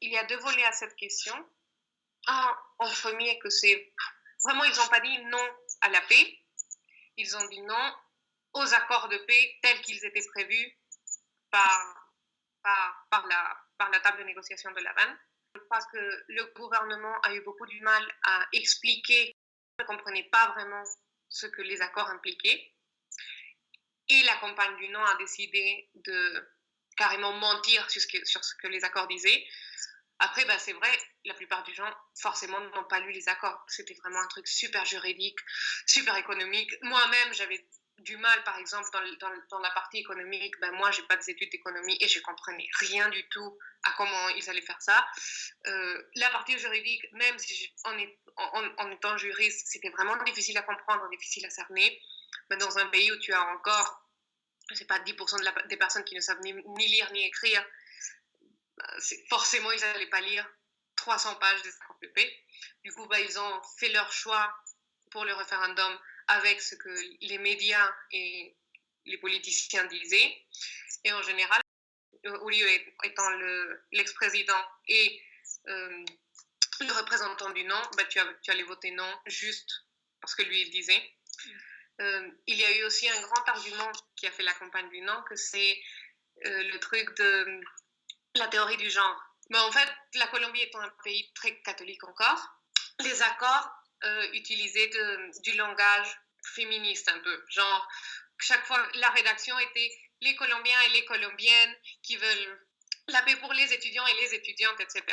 Il y a deux volets à cette question. Un, en premier, que c'est vraiment, ils n'ont pas dit non à la paix, ils ont dit non aux accords de paix tels qu'ils étaient prévus par la table de négociation de La Havane. Je crois que le gouvernement a eu beaucoup du mal à expliquer, ne comprenait pas vraiment ce que les accords impliquaient. Et la campagne du non a décidé de carrément mentir sur ce que les accords disaient. Après, c'est vrai, la plupart des gens, forcément, n'ont pas lu les accords. C'était vraiment un truc super juridique, super économique. Moi-même, j'avais du mal, par exemple, dans la partie économique. Moi, j'ai pas des études d'économie et je comprenais rien du tout à comment ils allaient faire ça. La partie juridique, même si en étant juriste, c'était vraiment difficile à comprendre, difficile à cerner. Mais dans un pays où tu as encore, je sais pas, 10% des personnes qui ne savent ni lire ni écrire, forcément, ils n'allaient pas lire 300 pages des accords de paix. Du coup, ils ont fait leur choix pour le référendum avec ce que les médias et les politiciens disaient. Et en général, Uribe étant l'ex-président et le représentant du non, tu allais voter non juste parce que lui, il disait. Il y a eu aussi un grand argument qui a fait la campagne du non, que c'est le truc de la théorie du genre. Mais en fait, la Colombie étant un pays très catholique encore, les accords utilisaient du langage féministe un peu. Genre, chaque fois, la rédaction était les Colombiens et les Colombiennes qui veulent la paix pour les étudiants et les étudiantes, etc.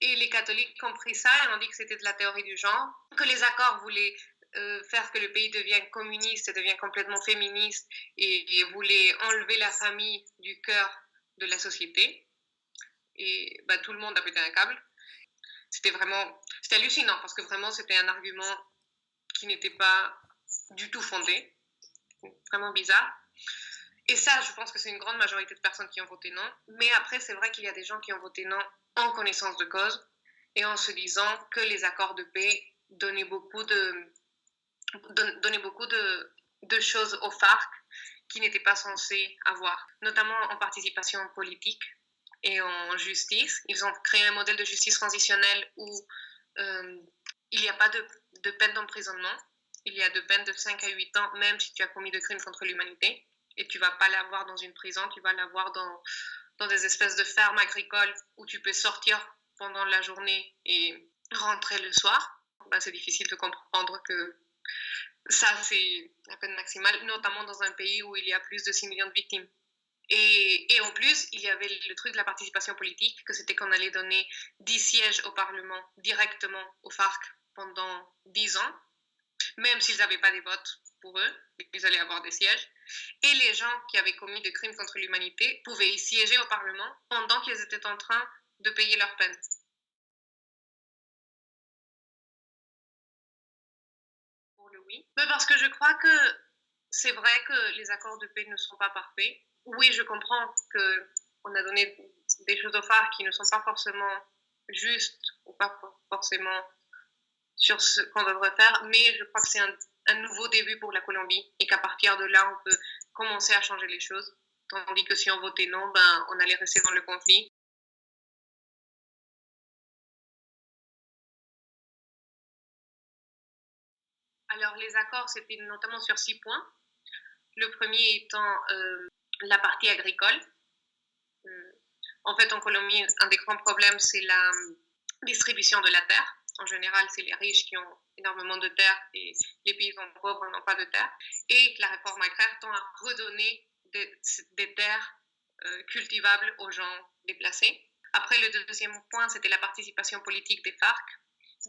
Et les catholiques ont pris ça et ont dit que c'était de la théorie du genre, que les accords voulaient faire que le pays devienne communiste, devienne complètement féministe et voulaient enlever la famille du cœur de la société. Et tout le monde a pété un câble. C'était hallucinant parce que vraiment c'était un argument qui n'était pas du tout fondé, vraiment bizarre. Et ça, je pense que c'est une grande majorité de personnes qui ont voté non. Mais après, c'est vrai qu'il y a des gens qui ont voté non en connaissance de cause et en se disant que les accords de paix donnaient beaucoup de choses aux FARC qui n'étaient pas censées avoir, notamment en participation politique et en justice. Ils ont créé un modèle de justice transitionnelle où il n'y a pas de peine d'emprisonnement. Il y a de peine de 5 à 8 ans, même si tu as commis de crimes contre l'humanité. Et tu ne vas pas l'avoir dans une prison, tu vas l'avoir dans des espèces de fermes agricoles où tu peux sortir pendant la journée et rentrer le soir. C'est difficile de comprendre que ça, c'est la peine maximale, notamment dans un pays où il y a plus de 6 millions de victimes. Et en plus, il y avait le truc de la participation politique, que c'était qu'on allait donner 10 sièges au Parlement directement aux FARC pendant 10 ans, même s'ils n'avaient pas des votes pour eux, ils allaient avoir des sièges. Et les gens qui avaient commis des crimes contre l'humanité pouvaient y siéger au Parlement pendant qu'ils étaient en train de payer leur peine. Pour le oui. Mais parce que je crois que c'est vrai que les accords de paix ne sont pas parfaits. Oui, je comprends qu'on a donné des choses aux FARC qui ne sont pas forcément justes ou pas forcément sur ce qu'on devrait faire, mais je crois que c'est un nouveau début pour la Colombie et qu'à partir de là, on peut commencer à changer les choses. Tandis que si on votait non, on allait rester dans le conflit. Alors, les accords, c'était notamment sur 6 points. Le premier étant la partie agricole. En fait, en Colombie, un des grands problèmes, c'est la distribution de la terre. En général, c'est les riches qui ont énormément de terre et les paysans pauvres n'ont pas de terre. Et la réforme agraire tend à redonner des terres cultivables aux gens déplacés. Après, le deuxième point, c'était la participation politique des FARC,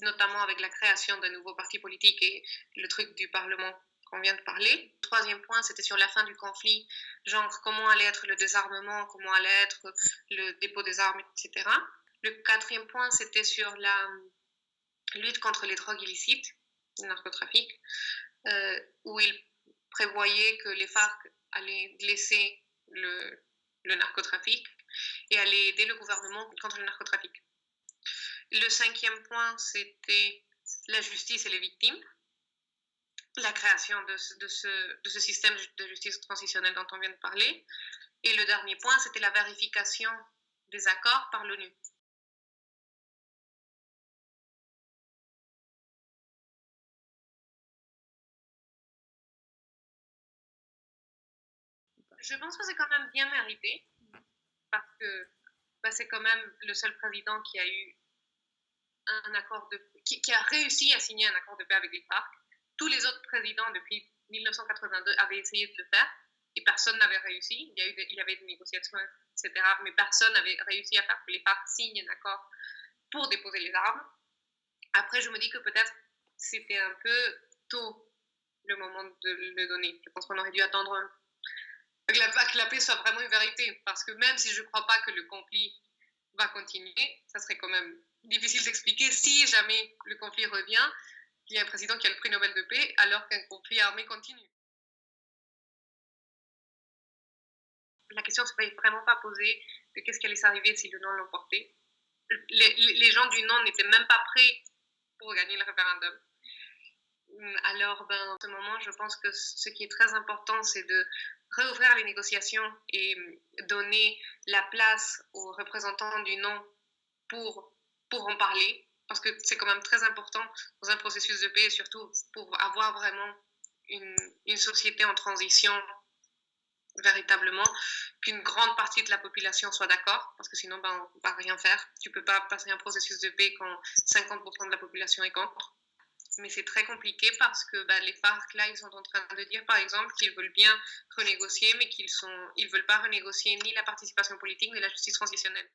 notamment avec la création d'un nouveau parti politique et le truc du Parlement qu'on vient de parler. Le troisième point, c'était sur la fin du conflit, genre comment allait être le désarmement, comment allait être le dépôt des armes, etc. Le quatrième point, c'était sur la lutte contre les drogues illicites, le narcotrafic, où il prévoyait que les FARC allaient laisser le narcotrafic et allaient aider le gouvernement contre le narcotrafic. Le cinquième point, c'était la justice et les victimes, la création de ce système de justice transitionnelle dont on vient de parler. Et le dernier point, c'était la vérification des accords par l'ONU. Je pense que c'est quand même bien mérité, parce que c'est quand même le seul président qui a eu un accord qui a réussi à signer un accord de paix avec les FARC. Tous les autres présidents depuis 1982 avaient essayé de le faire et personne n'avait réussi. Il y avait des négociations, etc. Mais personne n'avait réussi à faire que les FARC signent un accord pour déposer les armes. Après, je me dis que peut-être c'était un peu tôt le moment de le donner. Je pense qu'on aurait dû attendre que la paix soit vraiment une vérité. Parce que même si je ne crois pas que le conflit va continuer, ça serait quand même difficile d'expliquer si jamais le conflit revient, qu'il y a un président qui a le prix Nobel de paix alors qu'un conflit armé continue. La question ne serait vraiment pas posée de qu'est-ce qui allait s'arriver si le non l'emportait. Les gens du non n'étaient même pas prêts pour gagner le référendum. Alors, en ce moment, je pense que ce qui est très important, c'est de réouvrir les négociations et donner la place aux représentants du non pour en parler, parce que c'est quand même très important dans un processus de paix, et surtout pour avoir vraiment une société en transition véritablement, qu'une grande partie de la population soit d'accord, parce que sinon, on ne va rien faire. Tu ne peux pas passer un processus de paix quand 50% de la population est contre. Mais c'est très compliqué parce que les FARC, là, ils sont en train de dire, par exemple, qu'ils veulent bien renégocier, mais qu'ils ne veulent pas renégocier ni la participation politique, ni la justice transitionnelle.